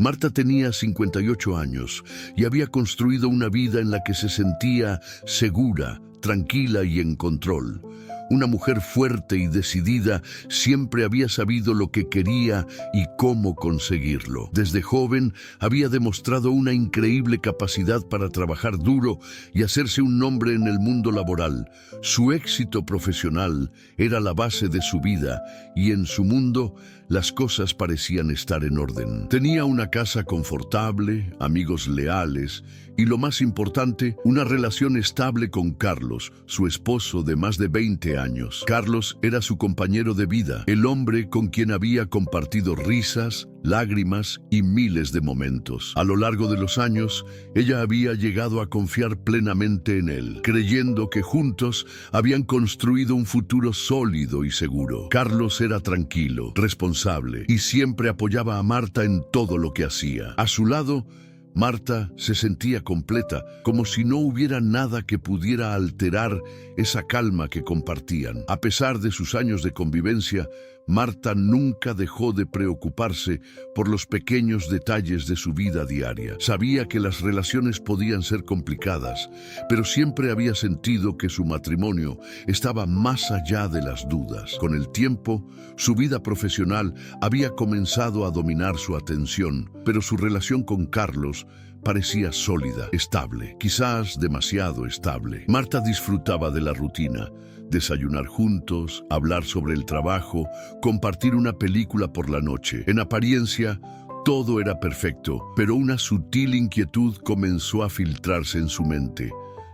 Marta tenía 58 años y había construido una vida en la que se sentía segura, tranquila y en control. Una mujer fuerte y decidida siempre había sabido lo que quería y cómo conseguirlo. Desde joven había demostrado una increíble capacidad para trabajar duro y hacerse un nombre en el mundo laboral. Su éxito profesional era la base de su vida y en su mundo las cosas parecían estar en orden. Tenía una casa confortable, amigos leales y, lo más importante, una relación estable con Carlos, su esposo de más de 20 años. Carlos era su compañero de vida, el hombre con quien había compartido risas, lágrimas y miles de momentos. A lo largo de los años, ella había llegado a confiar plenamente en él, creyendo que juntos habían construido un futuro sólido y seguro. Carlos era tranquilo, responsable y siempre apoyaba a Marta en todo lo que hacía. A su lado, Marta se sentía completa, como si no hubiera nada que pudiera alterar esa calma que compartían. A pesar de sus años de convivencia, Marta nunca dejó de preocuparse por los pequeños detalles de su vida diaria. Sabía que las relaciones podían ser complicadas, pero siempre había sentido que su matrimonio estaba más allá de las dudas. Con el tiempo, su vida profesional había comenzado a dominar su atención, pero su relación con Carlos parecía sólida, estable, quizás demasiado estable. Marta disfrutaba de la rutina: desayunar juntos, hablar sobre el trabajo, compartir una película por la noche. En apariencia, todo era perfecto, pero una sutil inquietud comenzó a filtrarse en su mente.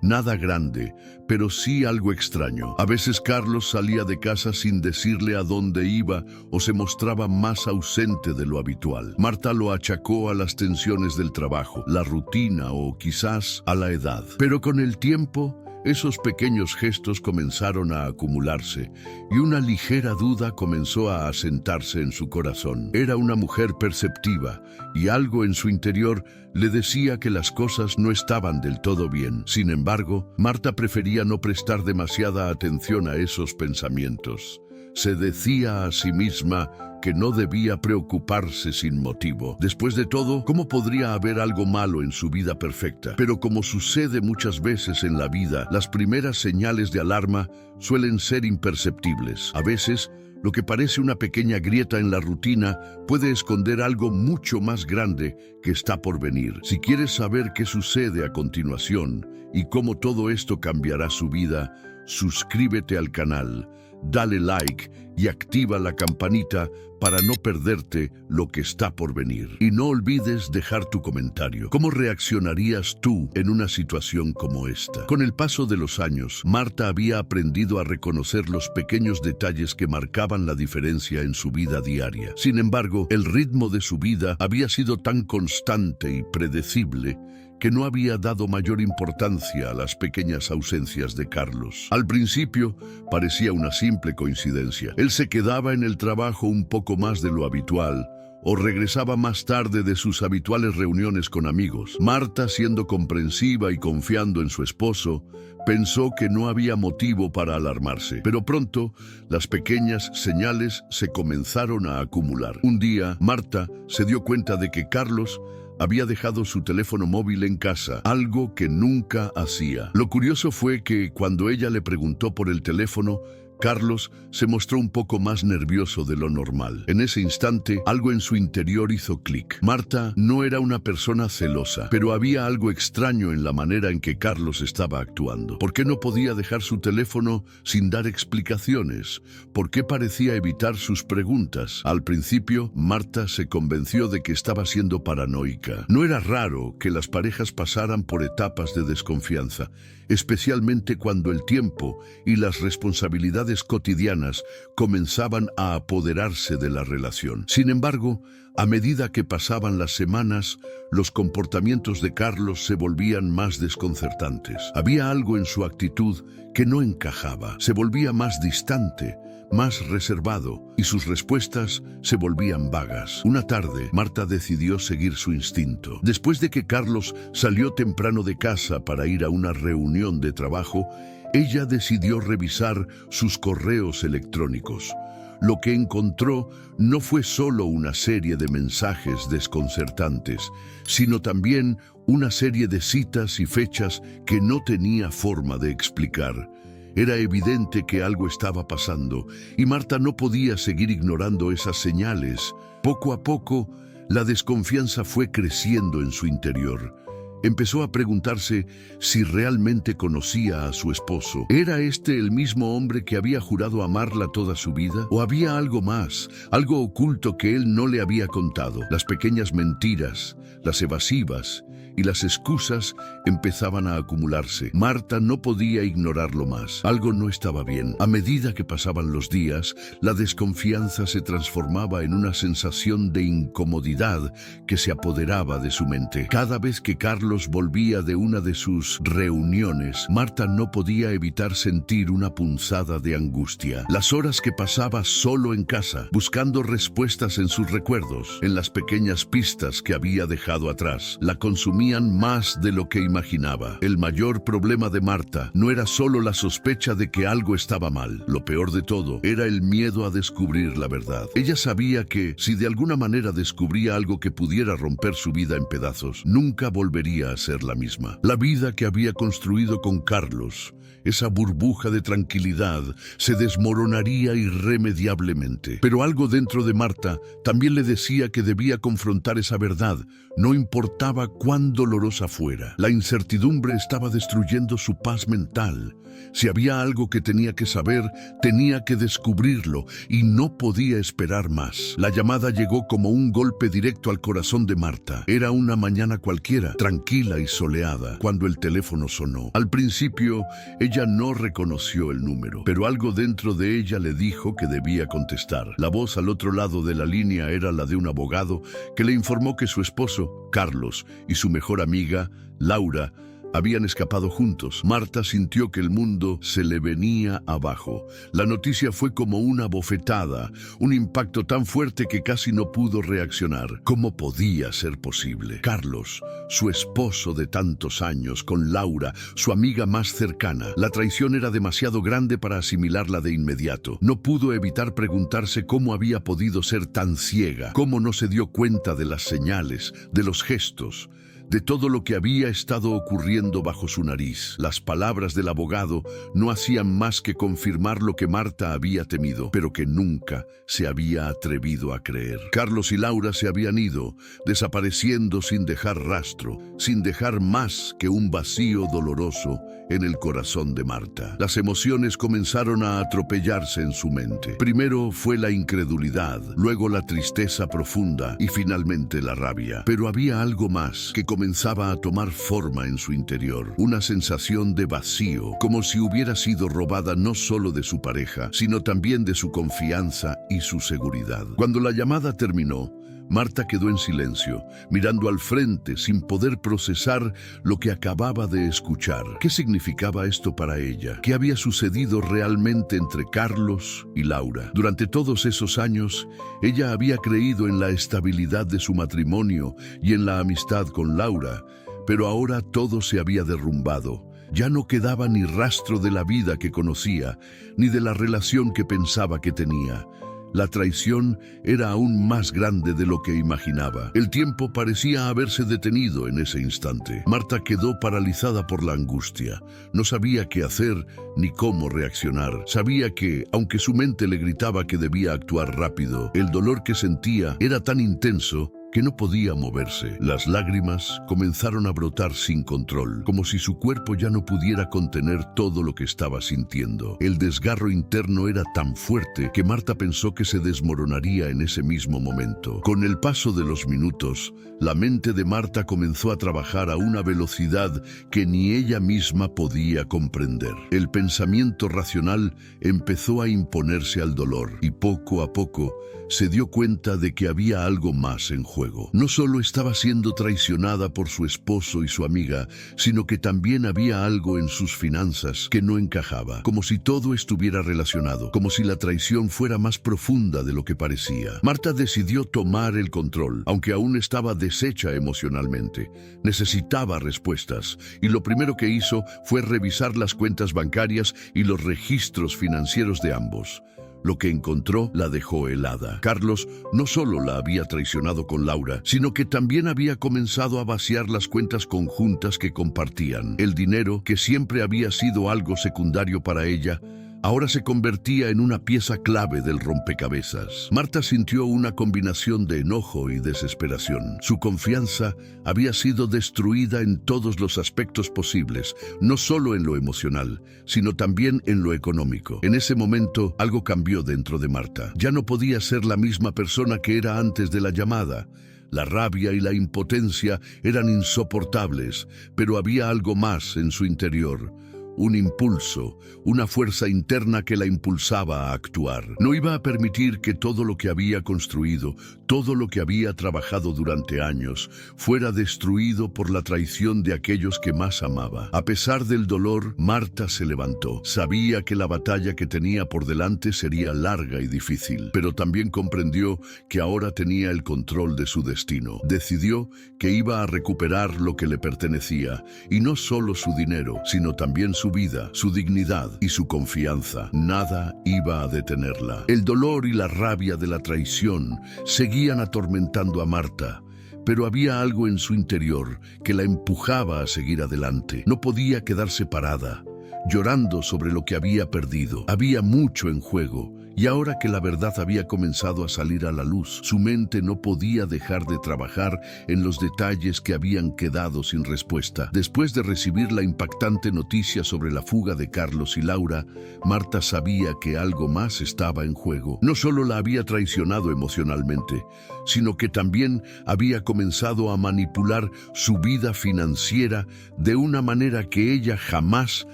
Nada grande, pero sí algo extraño. A veces Carlos salía de casa sin decirle a dónde iba o se mostraba más ausente de lo habitual. Marta lo achacó a las tensiones del trabajo, la rutina o quizás a la edad. Pero con el tiempo, esos pequeños gestos comenzaron a acumularse y una ligera duda comenzó a asentarse en su corazón. Era una mujer perceptiva y algo en su interior le decía que las cosas no estaban del todo bien. Sin embargo, Marta prefería no prestar demasiada atención a esos pensamientos. Se decía a sí misma que no debía preocuparse sin motivo. Después de todo, ¿cómo podría haber algo malo en su vida perfecta? Pero como sucede muchas veces en la vida, las primeras señales de alarma suelen ser imperceptibles. A veces, lo que parece una pequeña grieta en la rutina puede esconder algo mucho más grande que está por venir. Si quieres saber qué sucede a continuación y cómo todo esto cambiará su vida, suscríbete al canal, dale like y activa la campanita para no perderte lo que está por venir. Y no olvides dejar tu comentario. ¿Cómo reaccionarías tú en una situación como esta? Con el paso de los años, Marta había aprendido a reconocer los pequeños detalles que marcaban la diferencia en su vida diaria. Sin embargo, el ritmo de su vida había sido tan constante y predecible que no había dado mayor importancia a las pequeñas ausencias de Carlos. Al principio, parecía una simple coincidencia. Él se quedaba en el trabajo un poco más de lo habitual o regresaba más tarde de sus habituales reuniones con amigos. Marta, siendo comprensiva y confiando en su esposo, pensó que no había motivo para alarmarse. Pero pronto, las pequeñas señales se comenzaron a acumular. Un día, Marta se dio cuenta de que Carlos había dejado su teléfono móvil en casa, algo que nunca hacía. Lo curioso fue que cuando ella le preguntó por el teléfono, Carlos se mostró un poco más nervioso de lo normal. En ese instante, algo en su interior hizo clic. Marta no era una persona celosa, pero había algo extraño en la manera en que Carlos estaba actuando. ¿Por qué no podía dejar su teléfono sin dar explicaciones? ¿Por qué parecía evitar sus preguntas? Al principio, Marta se convenció de que estaba siendo paranoica. No era raro que las parejas pasaran por etapas de desconfianza, especialmente cuando el tiempo y las responsabilidades cotidianas comenzaban a apoderarse de la relación. Sin embargo, a medida que pasaban las semanas, los comportamientos de Carlos se volvían más desconcertantes. Había algo en su actitud que no encajaba. Se volvía más distante, más reservado, y sus respuestas se volvían vagas. Una tarde, Marta decidió seguir su instinto. Después de que Carlos salió temprano de casa para ir a una reunión de trabajo, ella decidió revisar sus correos electrónicos. lo que encontró no fue solo una serie de mensajes desconcertantes, sino también una serie de citas y fechas que no tenía forma de explicar. Era evidente que algo estaba pasando, y Marta no podía seguir ignorando esas señales. Poco a poco, la desconfianza fue creciendo en su interior. Empezó a preguntarse si realmente conocía a su esposo. ¿Era este el mismo hombre que había jurado amarla toda su vida? ¿O había algo más, algo oculto que él no le había contado? Las pequeñas mentiras, las evasivas y las excusas empezaban a acumularse. Marta no podía ignorarlo más. Algo no estaba bien. A medida que pasaban los días, la desconfianza se transformaba en una sensación de incomodidad que se apoderaba de su mente. Cada vez que Carlos volvía de una de sus reuniones, Marta no podía evitar sentir una punzada de angustia. Las horas que pasaba solo en casa, buscando respuestas en sus recuerdos, en las pequeñas pistas que había dejado atrás, la consumían más de lo que imaginaba. El mayor problema de Marta no era solo la sospecha de que algo estaba mal. Lo peor de todo era el miedo a descubrir la verdad. Ella sabía que, si de alguna manera descubría algo que pudiera romper su vida en pedazos, nunca volvería a ser la misma. La vida que había construido con Carlos, esa burbuja de tranquilidad, se desmoronaría irremediablemente. Pero algo dentro de Marta también le decía que debía confrontar esa verdad, no importaba cuán dolorosa fuera. La incertidumbre estaba destruyendo su paz mental. Si había algo que tenía que saber, tenía que descubrirlo, y no podía esperar más. La llamada llegó como un golpe directo al corazón de Marta. Era una mañana cualquiera, tranquila y soleada, cuando el teléfono sonó. Al principio, ella no reconoció el número, pero algo dentro de ella le dijo que debía contestar. La voz al otro lado de la línea era la de un abogado que le informó que su esposo, Carlos, y su mejor amiga, Laura, habían escapado juntos. Marta sintió que el mundo se le venía abajo. La noticia fue como una bofetada, un impacto tan fuerte que casi no pudo reaccionar. ¿Cómo podía ser posible? Carlos, su esposo de tantos años, con Laura, su amiga más cercana. La traición era demasiado grande para asimilarla de inmediato. No pudo evitar preguntarse cómo había podido ser tan ciega, cómo no se dio cuenta de las señales, de los gestos, de todo lo que había estado ocurriendo bajo su nariz. Las palabras del abogado no hacían más que confirmar lo que Marta había temido, pero que nunca se había atrevido a creer. Carlos y Laura se habían ido, desapareciendo sin dejar rastro, sin dejar más que un vacío doloroso en el corazón de Marta. Las emociones comenzaron a atropellarse en su mente. Primero fue la incredulidad, luego la tristeza profunda y finalmente la rabia. Pero había algo más que comenzaba a tomar forma en su interior, una sensación de vacío, como si hubiera sido robada no solo de su pareja, sino también de su confianza y su seguridad. Cuando la llamada terminó, Marta quedó en silencio, mirando al frente sin poder procesar lo que acababa de escuchar. ¿Qué significaba esto para ella? ¿Qué había sucedido realmente entre Carlos y Laura? Durante todos esos años, ella había creído en la estabilidad de su matrimonio y en la amistad con Laura, pero ahora todo se había derrumbado. Ya no quedaba ni rastro de la vida que conocía, ni de la relación que pensaba que tenía. La traición era aún más grande de lo que imaginaba. El tiempo parecía haberse detenido en ese instante. Marta quedó paralizada por la angustia. No sabía qué hacer ni cómo reaccionar. Sabía que, aunque su mente le gritaba que debía actuar rápido, el dolor que sentía era tan intenso que no podía moverse. Las lágrimas comenzaron a brotar sin control, como si su cuerpo ya no pudiera contener todo lo que estaba sintiendo. El desgarro interno era tan fuerte que Marta pensó que se desmoronaría en ese mismo momento. Con el paso de los minutos, la mente de Marta comenzó a trabajar a una velocidad que ni ella misma podía comprender. El pensamiento racional empezó a imponerse al dolor y poco a poco se dio cuenta de que había algo más en juego. No solo estaba siendo traicionada por su esposo y su amiga, sino que también había algo en sus finanzas que no encajaba, como si todo estuviera relacionado, como si la traición fuera más profunda de lo que parecía. Marta decidió tomar el control, aunque aún estaba deshecha emocionalmente. Necesitaba respuestas, y lo primero que hizo fue revisar las cuentas bancarias y los registros financieros de ambos. Lo que encontró la dejó helada. Carlos no solo la había traicionado con Laura, sino que también había comenzado a vaciar las cuentas conjuntas que compartían. El dinero, que siempre había sido algo secundario para ella, ahora se convertía en una pieza clave del rompecabezas. Marta sintió una combinación de enojo y desesperación. Su confianza había sido destruida en todos los aspectos posibles, no solo en lo emocional, sino también en lo económico. En ese momento, algo cambió dentro de Marta. Ya no podía ser la misma persona que era antes de la llamada. La rabia y la impotencia eran insoportables, pero había algo más en su interior. Un impulso, una fuerza interna que la impulsaba a actuar. No iba a permitir que todo lo que había construido, todo lo que había trabajado durante años, fuera destruido por la traición de aquellos que más amaba. A pesar del dolor, Marta se levantó. Sabía que la batalla que tenía por delante sería larga y difícil, pero también comprendió que ahora tenía el control de su destino. Decidió que iba a recuperar lo que le pertenecía, y no solo su dinero, sino también su vida, su dignidad y su confianza. Nada iba a detenerla. El dolor y la rabia de la traición seguían atormentando a Marta, pero había algo en su interior que la empujaba a seguir adelante. No podía quedarse parada, llorando sobre lo que había perdido. Había mucho en juego, y ahora que la verdad había comenzado a salir a la luz, su mente no podía dejar de trabajar en los detalles que habían quedado sin respuesta. Después de recibir la impactante noticia sobre la fuga de Carlos y Laura, Marta sabía que algo más estaba en juego. No solo la había traicionado emocionalmente, sino que también había comenzado a manipular su vida financiera de una manera que ella jamás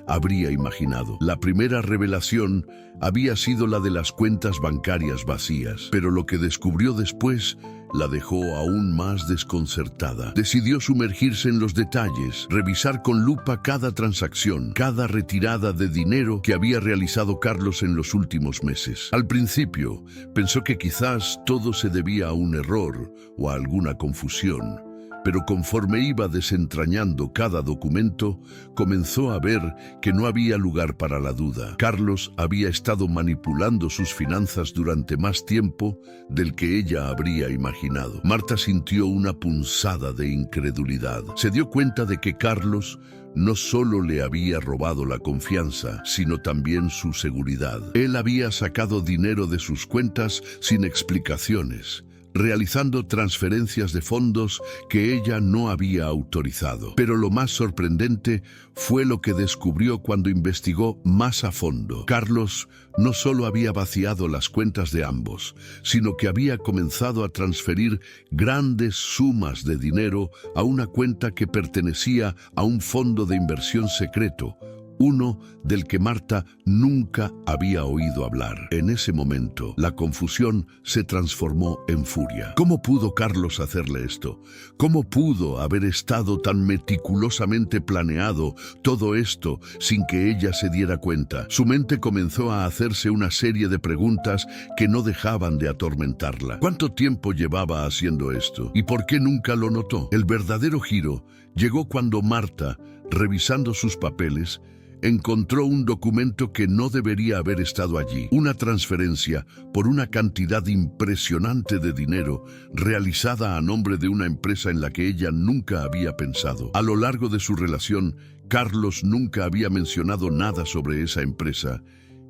habría imaginado. La primera revelación había sido la de las cuentas bancarias vacías, pero lo que descubrió después la dejó aún más desconcertada. Decidió sumergirse en los detalles, revisar con lupa cada transacción, cada retirada de dinero que había realizado Carlos en los últimos meses. Al principio, pensó que quizás todo se debía a un error o a alguna confusión. Pero conforme iba desentrañando cada documento, comenzó a ver que no había lugar para la duda. Carlos había estado manipulando sus finanzas durante más tiempo del que ella habría imaginado. Marta sintió una punzada de incredulidad. Se dio cuenta de que Carlos no solo le había robado la confianza, sino también su seguridad. Él había sacado dinero de sus cuentas sin explicaciones, realizando transferencias de fondos que ella no había autorizado. Pero lo más sorprendente fue lo que descubrió cuando investigó más a fondo. Carlos no solo había vaciado las cuentas de ambos, sino que había comenzado a transferir grandes sumas de dinero a una cuenta que pertenecía a un fondo de inversión secreto, uno del que Marta nunca había oído hablar. En ese momento, la confusión se transformó en furia. ¿Cómo pudo Carlos hacerle esto? ¿Cómo pudo haber estado tan meticulosamente planeado todo esto sin que ella se diera cuenta? Su mente comenzó a hacerse una serie de preguntas que no dejaban de atormentarla. ¿Cuánto tiempo llevaba haciendo esto? ¿Y por qué nunca lo notó? El verdadero giro llegó cuando Marta, revisando sus papeles, encontró un documento que no debería haber estado allí. Una transferencia por una cantidad impresionante de dinero realizada a nombre de una empresa en la que ella nunca había pensado. A lo largo de su relación, Carlos nunca había mencionado nada sobre esa empresa,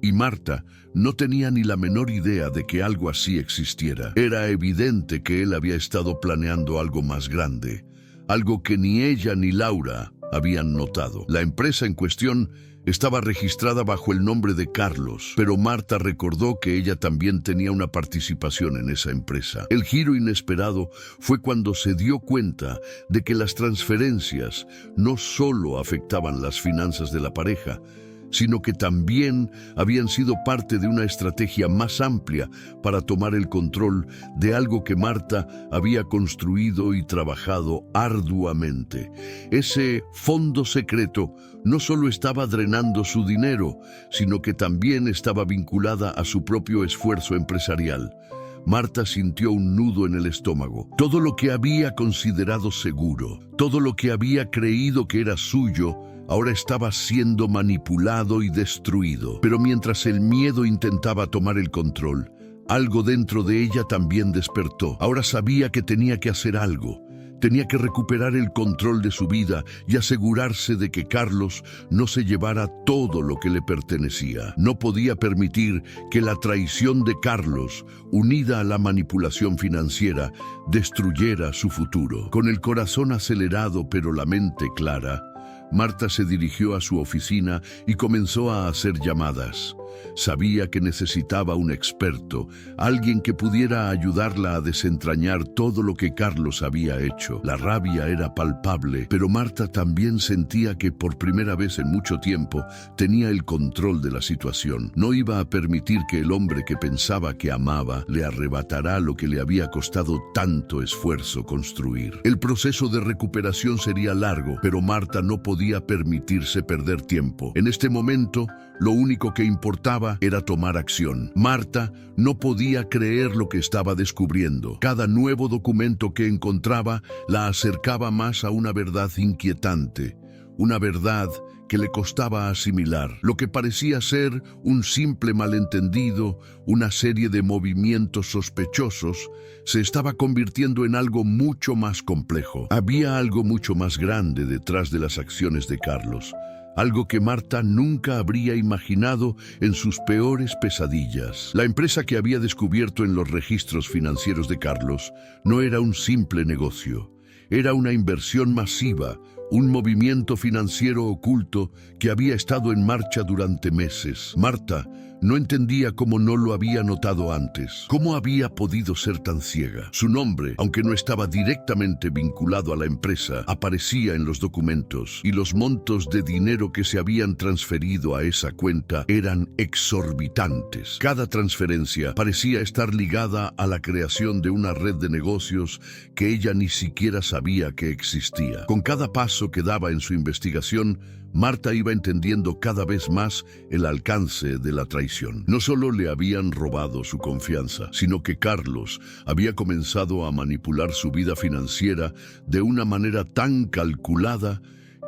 y Marta no tenía ni la menor idea de que algo así existiera. Era evidente que él había estado planeando algo más grande, algo que ni ella ni Laura habían notado. La empresa en cuestión estaba registrada bajo el nombre de Carlos, pero Marta recordó que ella también tenía una participación en esa empresa. El giro inesperado fue cuando se dio cuenta de que las transferencias no solo afectaban las finanzas de la pareja, sino que también habían sido parte de una estrategia más amplia para tomar el control de algo que Marta había construido y trabajado arduamente. Ese fondo secreto no solo estaba drenando su dinero, sino que también estaba vinculada a su propio esfuerzo empresarial. Marta sintió un nudo en el estómago. Todo lo que había considerado seguro, todo lo que había creído que era suyo, ahora estaba siendo manipulado y destruido. Pero mientras el miedo intentaba tomar el control, algo dentro de ella también despertó. Ahora sabía que tenía que hacer algo. Tenía que recuperar el control de su vida y asegurarse de que Carlos no se llevara todo lo que le pertenecía. No podía permitir que la traición de Carlos, unida a la manipulación financiera, destruyera su futuro. Con el corazón acelerado pero la mente clara, Marta se dirigió a su oficina y comenzó a hacer llamadas. Sabía que necesitaba un experto, alguien que pudiera ayudarla a desentrañar todo lo que Carlos había hecho. La rabia era palpable, pero Marta también sentía que por primera vez en mucho tiempo tenía el control de la situación. No iba a permitir que el hombre que pensaba que amaba le arrebatara lo que le había costado tanto esfuerzo construir. El proceso de recuperación sería largo, pero Marta no podía permitirse perder tiempo. En este momento, lo único que importaba era tomar acción. Marta no podía creer lo que estaba descubriendo. Cada nuevo documento que encontraba la acercaba más a una verdad inquietante, una verdad que le costaba asimilar. Lo que parecía ser un simple malentendido, una serie de movimientos sospechosos, se estaba convirtiendo en algo mucho más complejo. Había algo mucho más grande detrás de las acciones de Carlos. Algo que Marta nunca habría imaginado en sus peores pesadillas. La empresa que había descubierto en los registros financieros de Carlos no era un simple negocio. Era una inversión masiva, un movimiento financiero oculto que había estado en marcha durante meses. Marta no entendía cómo no lo había notado antes. ¿Cómo había podido ser tan ciega? Su nombre, aunque no estaba directamente vinculado a la empresa, aparecía en los documentos, y los montos de dinero que se habían transferido a esa cuenta eran exorbitantes. Cada transferencia parecía estar ligada a la creación de una red de negocios que ella ni siquiera sabía que existía. Con cada paso que daba en su investigación, Marta iba entendiendo cada vez más el alcance de la traición. No solo le habían robado su confianza, sino que Carlos había comenzado a manipular su vida financiera de una manera tan calculada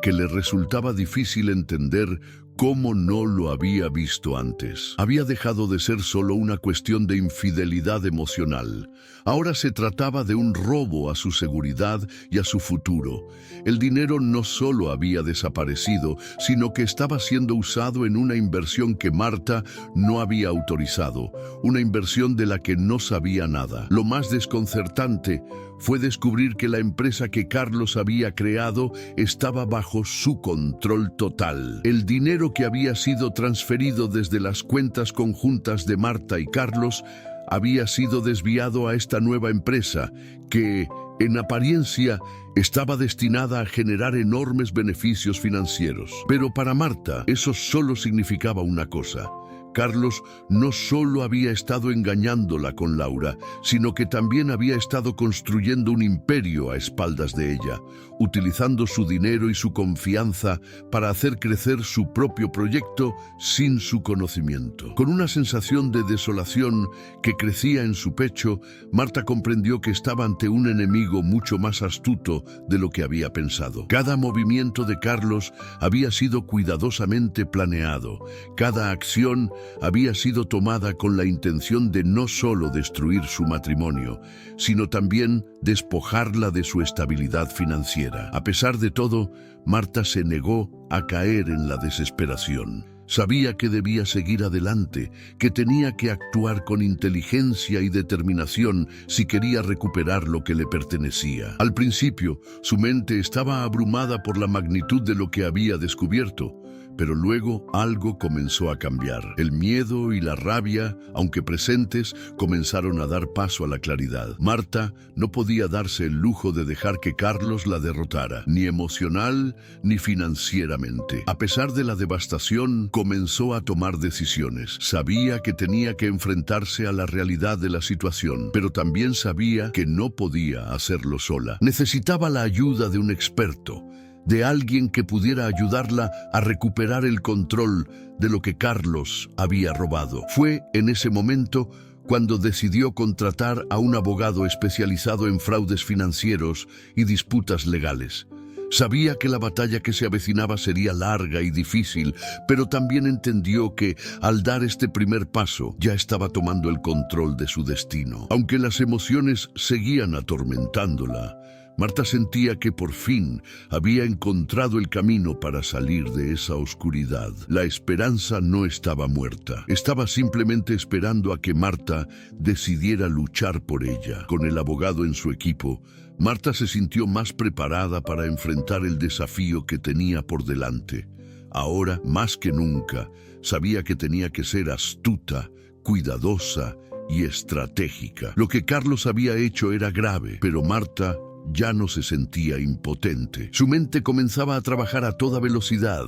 que le resultaba difícil entender cómo no lo había visto antes. Había dejado de ser solo una cuestión de infidelidad emocional. Ahora se trataba de un robo a su seguridad y a su futuro. El dinero no solo había desaparecido, sino que estaba siendo usado en una inversión que Marta no había autorizado, una inversión de la que no sabía nada. Lo más desconcertante fue descubrir que la empresa que Carlos había creado estaba bajo su control total. El dinero que había sido transferido desde las cuentas conjuntas de Marta y Carlos había sido desviado a esta nueva empresa que, en apariencia, estaba destinada a generar enormes beneficios financieros. Pero para Marta, eso solo significaba una cosa. Carlos no solo había estado engañándola con Laura, sino que también había estado construyendo un imperio a espaldas de ella, utilizando su dinero y su confianza para hacer crecer su propio proyecto sin su conocimiento. Con una sensación de desolación que crecía en su pecho, Marta comprendió que estaba ante un enemigo mucho más astuto de lo que había pensado. Cada movimiento de Carlos había sido cuidadosamente planeado. Cada acción había sido tomada con la intención de no solo destruir su matrimonio, sino también despojarla de su estabilidad financiera. A pesar de todo, Marta se negó a caer en la desesperación. Sabía que debía seguir adelante, que tenía que actuar con inteligencia y determinación si quería recuperar lo que le pertenecía. Al principio, su mente estaba abrumada por la magnitud de lo que había descubierto, pero luego algo comenzó a cambiar. El miedo y la rabia, aunque presentes, comenzaron a dar paso a la claridad. Marta no podía darse el lujo de dejar que Carlos la derrotara, ni emocional ni financieramente. A pesar de la devastación, comenzó a tomar decisiones. Sabía que tenía que enfrentarse a la realidad de la situación, pero también sabía que no podía hacerlo sola. Necesitaba la ayuda de un experto, de alguien que pudiera ayudarla a recuperar el control de lo que Carlos había robado. Fue en ese momento cuando decidió contratar a un abogado especializado en fraudes financieros y disputas legales. Sabía que la batalla que se avecinaba sería larga y difícil, pero también entendió que, al dar este primer paso, ya estaba tomando el control de su destino. Aunque las emociones seguían atormentándola, Marta sentía que por fin había encontrado el camino para salir de esa oscuridad. La esperanza no estaba muerta, estaba simplemente esperando a que Marta decidiera luchar por ella. Con el abogado en su equipo, Marta se sintió más preparada para enfrentar el desafío que tenía por delante. Ahora, más que nunca, sabía que tenía que ser astuta, cuidadosa y estratégica. Lo que Carlos había hecho era grave, pero Marta ya no se sentía impotente. Su mente comenzaba a trabajar a toda velocidad,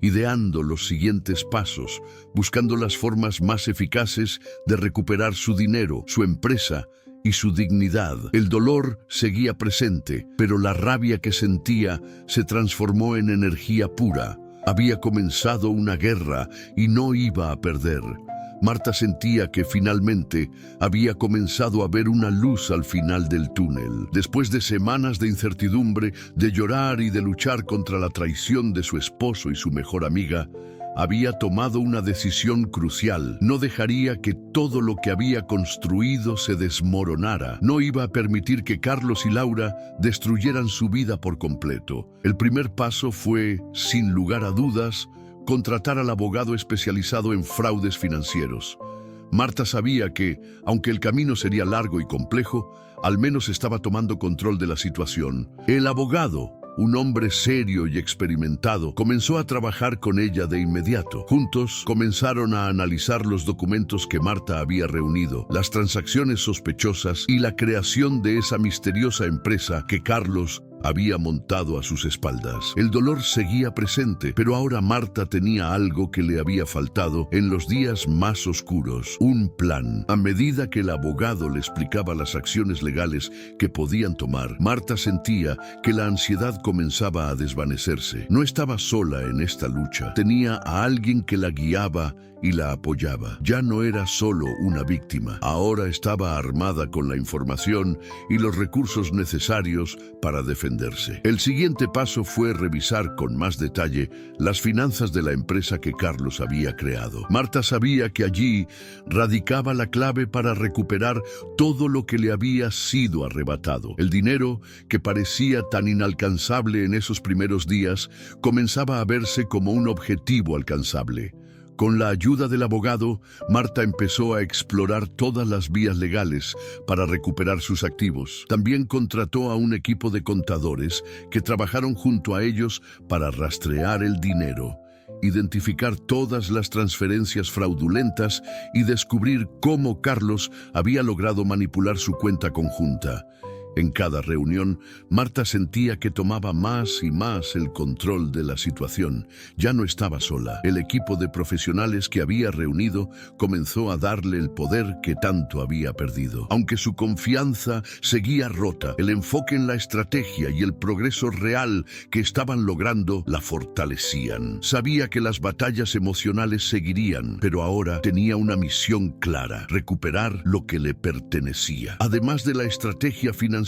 ideando los siguientes pasos, buscando las formas más eficaces de recuperar su dinero, su empresa y su dignidad. El dolor seguía presente, pero la rabia que sentía se transformó en energía pura. Había comenzado una guerra y no iba a perder. Marta sentía que finalmente había comenzado a ver una luz al final del túnel. Después de semanas de incertidumbre, de llorar y de luchar contra la traición de su esposo y su mejor amiga, había tomado una decisión crucial. No dejaría que todo lo que había construido se desmoronara. No iba a permitir que Carlos y Laura destruyeran su vida por completo. El primer paso fue, sin lugar a dudas, contratar al abogado especializado en fraudes financieros. Marta sabía que, aunque el camino sería largo y complejo, al menos estaba tomando control de la situación. El abogado, un hombre serio y experimentado, comenzó a trabajar con ella de inmediato. Juntos comenzaron a analizar los documentos que Marta había reunido, las transacciones sospechosas y la creación de esa misteriosa empresa que Carlos había montado a sus espaldas. El dolor seguía presente, pero ahora Marta tenía algo que le había faltado en los días más oscuros: un plan. A medida que el abogado le explicaba las acciones legales que podían tomar, Marta sentía que la ansiedad comenzaba a desvanecerse. No estaba sola en esta lucha. Tenía a alguien que la guiaba y la apoyaba. Ya no era solo una víctima. Ahora estaba armada con la información y los recursos necesarios para defenderse. El siguiente paso fue revisar con más detalle las finanzas de la empresa que Carlos había creado. Marta sabía que allí radicaba la clave para recuperar todo lo que le había sido arrebatado. El dinero, que parecía tan inalcanzable en esos primeros días, comenzaba a verse como un objetivo alcanzable. Con la ayuda del abogado, Marta empezó a explorar todas las vías legales para recuperar sus activos. También contrató a un equipo de contadores que trabajaron junto a ellos para rastrear el dinero, identificar todas las transferencias fraudulentas y descubrir cómo Carlos había logrado manipular su cuenta conjunta. En cada reunión, Marta sentía que tomaba más y más el control de la situación. Ya no estaba sola. El equipo de profesionales que había reunido comenzó a darle el poder que tanto había perdido. Aunque su confianza seguía rota, el enfoque en la estrategia y el progreso real que estaban logrando la fortalecían. Sabía que las batallas emocionales seguirían, pero ahora tenía una misión clara: recuperar lo que le pertenecía. Además de la estrategia financiera,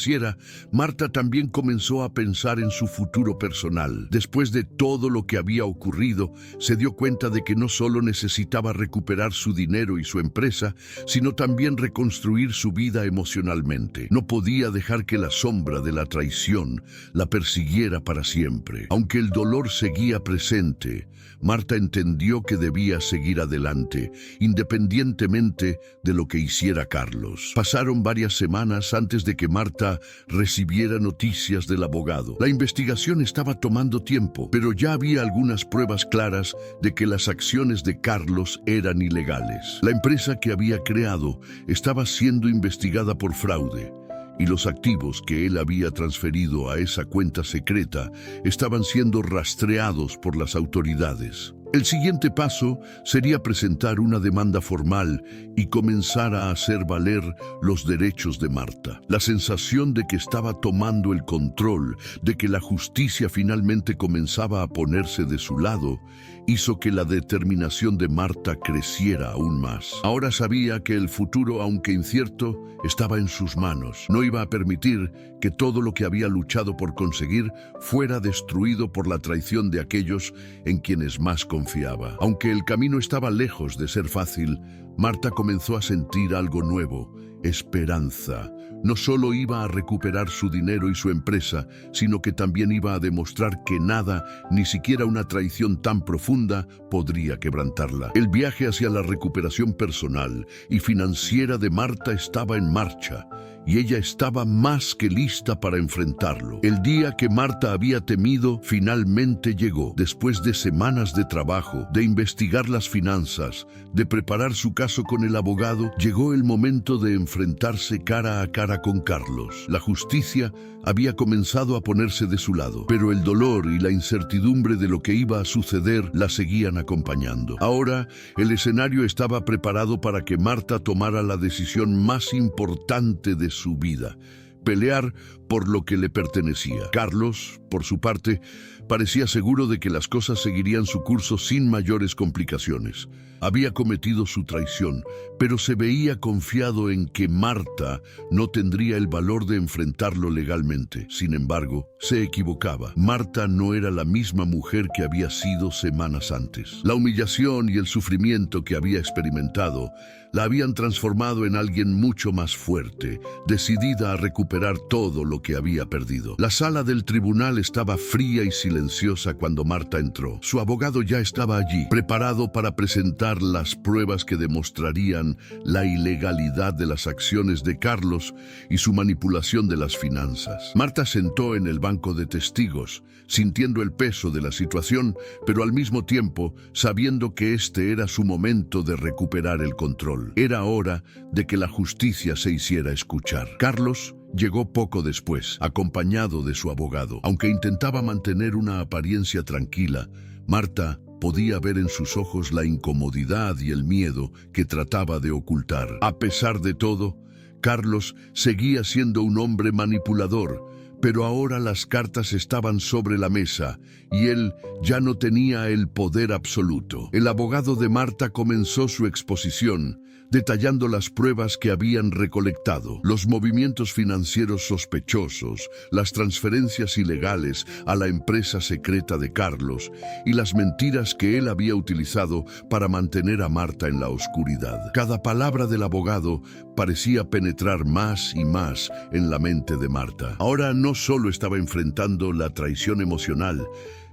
Marta también comenzó a pensar en su futuro personal. Después de todo lo que había ocurrido, se dio cuenta de que no solo necesitaba recuperar su dinero y su empresa, sino también reconstruir su vida emocionalmente. No podía dejar que la sombra de la traición la persiguiera para siempre. Aunque el dolor seguía presente, Marta entendió que debía seguir adelante, independientemente de lo que hiciera Carlos. Pasaron varias semanas antes de que Marta recibiera noticias del abogado. La investigación estaba tomando tiempo, pero ya había algunas pruebas claras de que las acciones de Carlos eran ilegales. La empresa que había creado estaba siendo investigada por fraude, y los activos que él había transferido a esa cuenta secreta estaban siendo rastreados por las autoridades. El siguiente paso sería presentar una demanda formal y comenzar a hacer valer los derechos de Marta. La sensación de que estaba tomando el control, de que la justicia finalmente comenzaba a ponerse de su lado, hizo que la determinación de Marta creciera aún más. Ahora sabía que el futuro, aunque incierto, estaba en sus manos. No iba a permitir que todo lo que había luchado por conseguir fuera destruido por la traición de aquellos en quienes más confiaba. Aunque el camino estaba lejos de ser fácil, Marta comenzó a sentir algo nuevo: esperanza. No solo iba a recuperar su dinero y su empresa, sino que también iba a demostrar que nada, ni siquiera una traición tan profunda, podría quebrantarla. El viaje hacia la recuperación personal y financiera de Marta estaba en marcha, y ella estaba más que lista para enfrentarlo. El día que Marta había temido finalmente llegó. Después de semanas de trabajo, de investigar las finanzas, de preparar su caso con el abogado, llegó el momento de enfrentarse cara a cara con Carlos. La justicia había comenzado a ponerse de su lado, pero el dolor y la incertidumbre de lo que iba a suceder la seguían acompañando. Ahora, el escenario estaba preparado para que Marta tomara la decisión más importante de su vida: pelear por lo que le pertenecía. Carlos, por su parte, parecía seguro de que las cosas seguirían su curso sin mayores complicaciones. Había cometido su traición, pero se veía confiado en que Marta no tendría el valor de enfrentarlo legalmente. Sin embargo, se equivocaba. Marta no era la misma mujer que había sido semanas antes. La humillación y el sufrimiento que había experimentado la habían transformado en alguien mucho más fuerte, decidida a recuperar todo lo que había perdido. La sala del tribunal estaba fría y silenciosa cuando Marta entró. Su abogado ya estaba allí, preparado para presentar las pruebas que demostrarían la ilegalidad de las acciones de Carlos y su manipulación de las finanzas. Marta sentó en el banco de testigos, sintiendo el peso de la situación, pero al mismo tiempo sabiendo que este era su momento de recuperar el control. Era hora de que la justicia se hiciera escuchar. Carlos llegó poco después, acompañado de su abogado. Aunque intentaba mantener una apariencia tranquila, Marta podía ver en sus ojos la incomodidad y el miedo que trataba de ocultar. A pesar de todo, Carlos seguía siendo un hombre manipulador, pero ahora las cartas estaban sobre la mesa y él ya no tenía el poder absoluto. El abogado de Marta comenzó su exposición, detallando las pruebas que habían recolectado, los movimientos financieros sospechosos, las transferencias ilegales a la empresa secreta de Carlos y las mentiras que él había utilizado para mantener a Marta en la oscuridad. Cada palabra del abogado parecía penetrar más y más en la mente de Marta. Ahora no solo estaba enfrentando la traición emocional,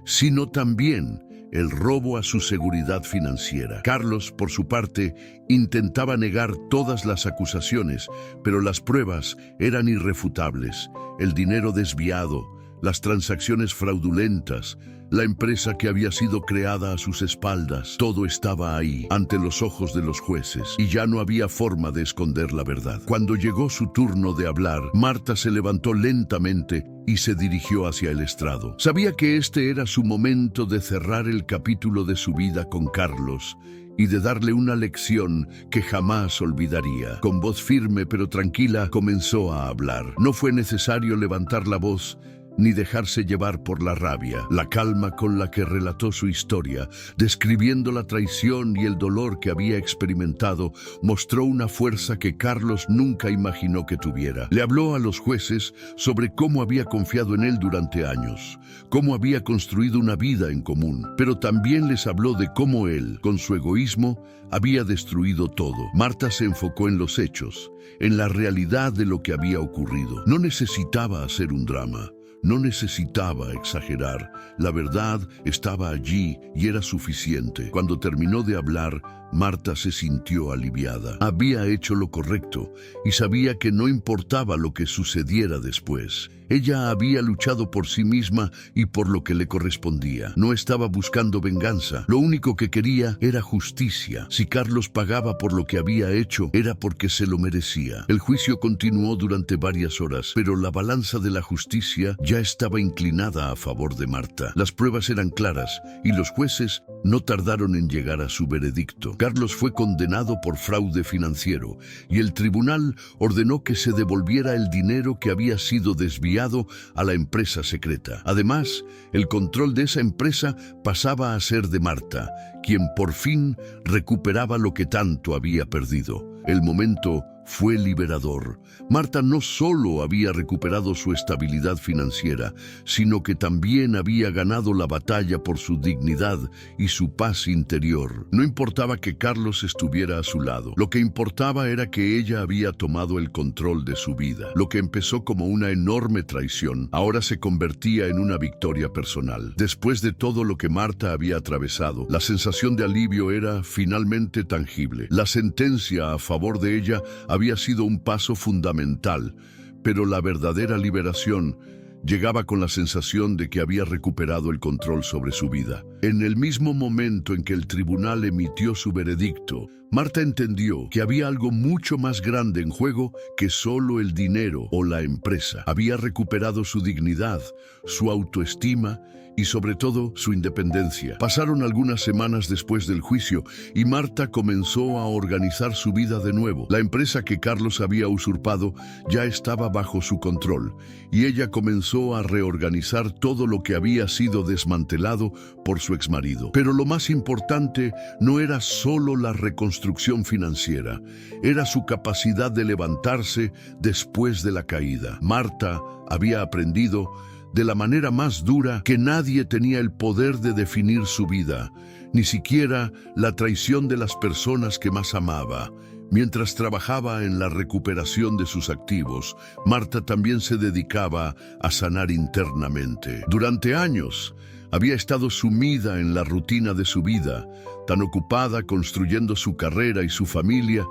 sino también el robo a su seguridad financiera. Carlos, por su parte, intentaba negar todas las acusaciones, pero las pruebas eran irrefutables. El dinero desviado, las transacciones fraudulentas, la empresa que había sido creada a sus espaldas, todo estaba ahí, ante los ojos de los jueces, y ya no había forma de esconder la verdad. Cuando llegó su turno de hablar, Marta se levantó lentamente y se dirigió hacia el estrado. Sabía que este era su momento de cerrar el capítulo de su vida con Carlos y de darle una lección que jamás olvidaría. Con voz firme pero tranquila comenzó a hablar. No fue necesario levantar la voz ni dejarse llevar por la rabia. La calma con la que relató su historia, describiendo la traición y el dolor que había experimentado, mostró una fuerza que Carlos nunca imaginó que tuviera. Le habló a los jueces sobre cómo había confiado en él durante años, cómo había construido una vida en común, pero también les habló de cómo él, con su egoísmo, había destruido todo. Marta se enfocó en los hechos, en la realidad de lo que había ocurrido. No necesitaba hacer un drama. No necesitaba exagerar, la verdad estaba allí y era suficiente. Cuando terminó de hablar, Marta se sintió aliviada. Había hecho lo correcto y sabía que no importaba lo que sucediera después. Ella había luchado por sí misma y por lo que le correspondía. No estaba buscando venganza. Lo único que quería era justicia. Si Carlos pagaba por lo que había hecho, era porque se lo merecía. El juicio continuó durante varias horas, pero la balanza de la justicia ya estaba inclinada a favor de Marta. Las pruebas eran claras y los jueces no tardaron en llegar a su veredicto. Carlos fue condenado por fraude financiero y el tribunal ordenó que se devolviera el dinero que había sido desviado a la empresa secreta. Además, el control de esa empresa pasaba a ser de Marta, quien por fin recuperaba lo que tanto había perdido. El momento fue liberador. Marta no solo había recuperado su estabilidad financiera, sino que también había ganado la batalla por su dignidad y su paz interior. No importaba que Carlos estuviera a su lado. Lo que importaba era que ella había tomado el control de su vida. Lo que empezó como una enorme traición, ahora se convertía en una victoria personal. Después de todo lo que Marta había atravesado, la sensación de alivio era finalmente tangible. La sentencia a favor de ella había sido un paso fundamental, pero la verdadera liberación llegaba con la sensación de que había recuperado el control sobre su vida. En el mismo momento en que el tribunal emitió su veredicto, Marta entendió que había algo mucho más grande en juego que solo el dinero o la empresa. Había recuperado su dignidad, su autoestima y sobre todo su independencia. Pasaron algunas semanas después del juicio y Marta comenzó a organizar su vida de nuevo. La empresa que Carlos había usurpado ya estaba bajo su control y ella comenzó a reorganizar todo lo que había sido desmantelado por su exmarido. Pero lo más importante no era solo la reconstrucción financiera, era su capacidad de levantarse después de la caída. Marta había aprendido de la manera más dura que nadie tenía el poder de definir su vida, ni siquiera la traición de las personas que más amaba. Mientras trabajaba en la recuperación de sus activos, Marta también se dedicaba a sanar internamente. Durante años, había estado sumida en la rutina de su vida, tan ocupada construyendo su carrera y su familia,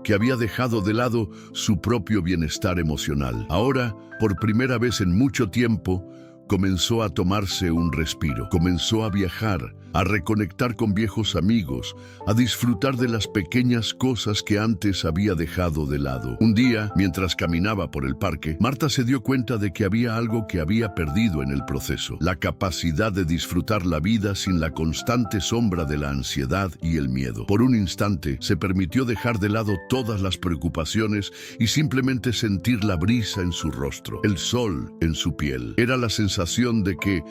que había dejado de lado su propio bienestar emocional. Ahora, por primera vez en mucho tiempo, comenzó a tomarse un respiro. Comenzó a viajar, a reconectar con viejos amigos, a disfrutar de las pequeñas cosas que antes había dejado de lado. Un día, mientras caminaba por el parque, Marta se dio cuenta de que había algo que había perdido en el proceso: la capacidad de disfrutar la vida sin la constante sombra de la ansiedad y el miedo. Por un instante, se permitió dejar de lado todas las preocupaciones y simplemente sentir la brisa en su rostro, el sol en su piel. Era la sensación de que,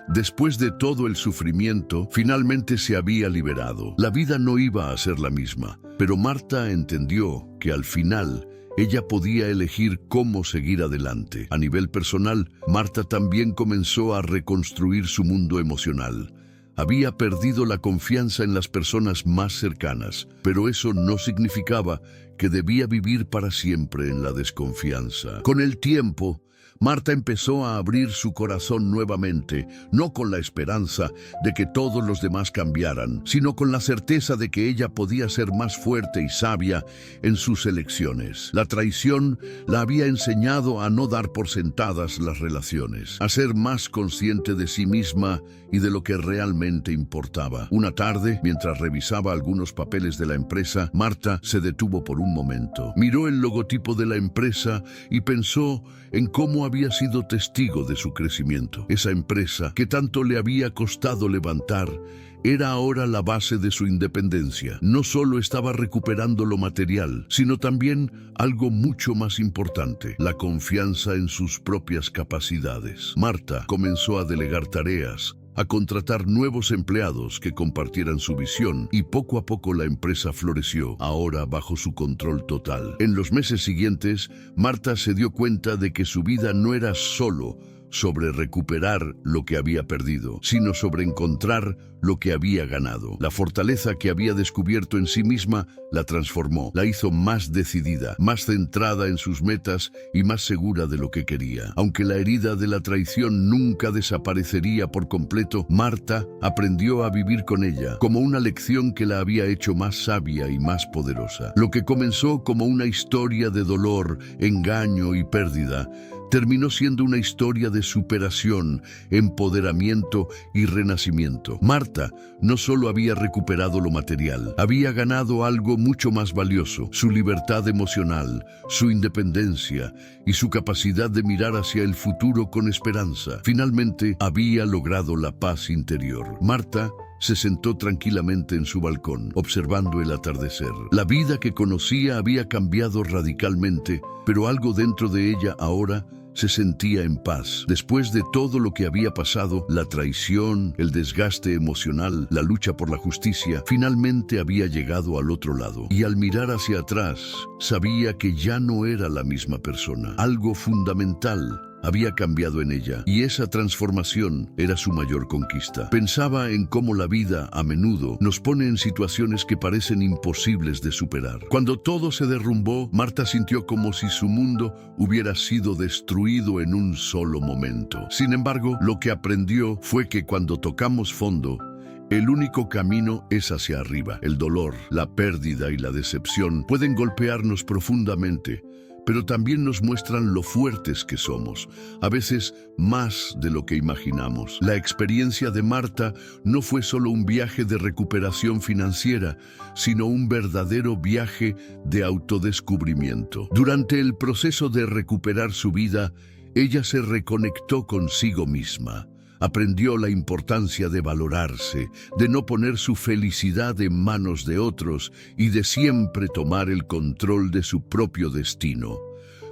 después de todo el sufrimiento, finalmente se había liberado. La vida no iba a ser la misma, pero Marta entendió que al final ella podía elegir cómo seguir adelante. A nivel personal, Marta también comenzó a reconstruir su mundo emocional. Había perdido la confianza en las personas más cercanas, pero eso no significaba que debía vivir para siempre en la desconfianza. Con el tiempo, Marta empezó a abrir su corazón nuevamente, no con la esperanza de que todos los demás cambiaran, sino con la certeza de que ella podía ser más fuerte y sabia en sus elecciones. La traición la había enseñado a no dar por sentadas las relaciones, a ser más consciente de sí misma y de lo que realmente importaba. Una tarde, mientras revisaba algunos papeles de la empresa, Marta se detuvo por un momento. Miró el logotipo de la empresa y pensó en cómo había sido testigo de su crecimiento. Esa empresa, que tanto le había costado levantar, era ahora la base de su independencia. No solo estaba recuperando lo material, sino también algo mucho más importante: la confianza en sus propias capacidades. Marta comenzó a delegar tareas, a contratar nuevos empleados que compartieran su visión, y poco a poco la empresa floreció, ahora bajo su control total. En los meses siguientes, Marta se dio cuenta de que su vida no era solo sobre recuperar lo que había perdido, sino sobre encontrar lo que había ganado. La fortaleza que había descubierto en sí misma la transformó, la hizo más decidida, más centrada en sus metas y más segura de lo que quería. Aunque la herida de la traición nunca desaparecería por completo, Marta aprendió a vivir con ella, como una lección que la había hecho más sabia y más poderosa. Lo que comenzó como una historia de dolor, engaño y pérdida, terminó siendo una historia de superación, empoderamiento y renacimiento. Marta no solo había recuperado lo material, había ganado algo mucho más valioso: su libertad emocional, su independencia y su capacidad de mirar hacia el futuro con esperanza. Finalmente, había logrado la paz interior. Marta se sentó tranquilamente en su balcón, observando el atardecer. La vida que conocía había cambiado radicalmente, pero algo dentro de ella ahora se sentía en paz. Después de todo lo que había pasado, la traición, el desgaste emocional, la lucha por la justicia, finalmente había llegado al otro lado. Y al mirar hacia atrás, sabía que ya no era la misma persona. Algo fundamental había cambiado en ella, y esa transformación era su mayor conquista. Pensaba en cómo la vida, a menudo, nos pone en situaciones que parecen imposibles de superar. Cuando todo se derrumbó, Marta sintió como si su mundo hubiera sido destruido en un solo momento. Sin embargo, lo que aprendió fue que cuando tocamos fondo, el único camino es hacia arriba. El dolor, la pérdida y la decepción pueden golpearnos profundamente, pero también nos muestran lo fuertes que somos, a veces más de lo que imaginamos. La experiencia de Marta no fue solo un viaje de recuperación financiera, sino un verdadero viaje de autodescubrimiento. Durante el proceso de recuperar su vida, ella se reconectó consigo misma. Aprendió la importancia de valorarse, de no poner su felicidad en manos de otros y de siempre tomar el control de su propio destino.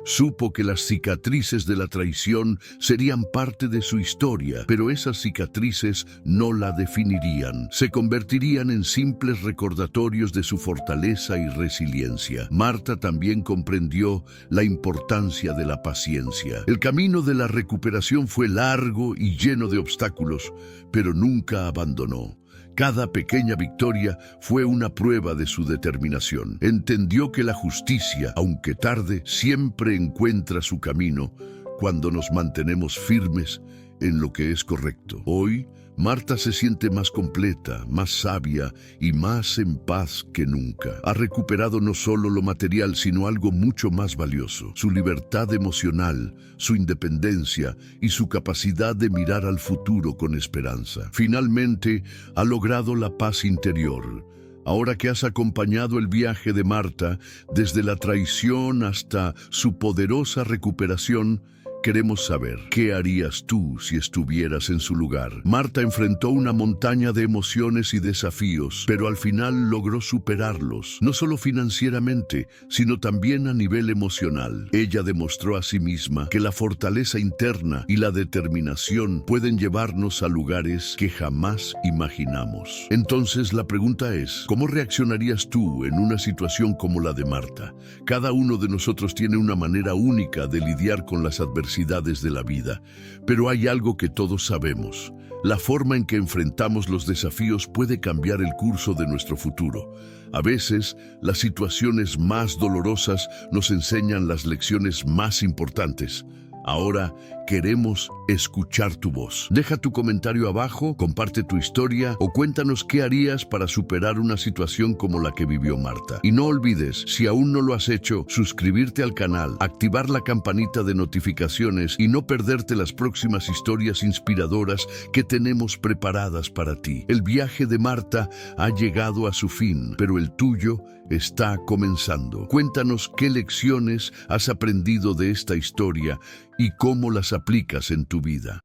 Supo que las cicatrices de la traición serían parte de su historia, pero esas cicatrices no la definirían. Se convertirían en simples recordatorios de su fortaleza y resiliencia. Marta también comprendió la importancia de la paciencia. El camino de la recuperación fue largo y lleno de obstáculos, pero nunca abandonó. Cada pequeña victoria fue una prueba de su determinación. Entendió que la justicia, aunque tarde, siempre encuentra su camino cuando nos mantenemos firmes en lo que es correcto. Hoy, Marta se siente más completa, más sabia y más en paz que nunca. Ha recuperado no solo lo material, sino algo mucho más valioso: su libertad emocional, su independencia y su capacidad de mirar al futuro con esperanza. Finalmente, ha logrado la paz interior. Ahora que has acompañado el viaje de Marta, desde la traición hasta su poderosa recuperación, queremos saber, ¿qué harías tú si estuvieras en su lugar? Marta enfrentó una montaña de emociones y desafíos, pero al final logró superarlos, no solo financieramente, sino también a nivel emocional. Ella demostró a sí misma que la fortaleza interna y la determinación pueden llevarnos a lugares que jamás imaginamos. Entonces la pregunta es, ¿cómo reaccionarías tú en una situación como la de Marta? Cada uno de nosotros tiene una manera única de lidiar con las adversidades de la vida, pero hay algo que todos sabemos: la forma en que enfrentamos los desafíos puede cambiar el curso de nuestro futuro. A veces, las situaciones más dolorosas nos enseñan las lecciones más importantes. Ahora queremos escuchar tu voz. Deja tu comentario abajo, comparte tu historia o cuéntanos qué harías para superar una situación como la que vivió Marta. Y no olvides, si aún no lo has hecho, suscribirte al canal, activar la campanita de notificaciones y no perderte las próximas historias inspiradoras que tenemos preparadas para ti. El viaje de Marta ha llegado a su fin, pero el tuyo está comenzando. Cuéntanos qué lecciones has aprendido de esta historia y cómo las aplicas en tu vida.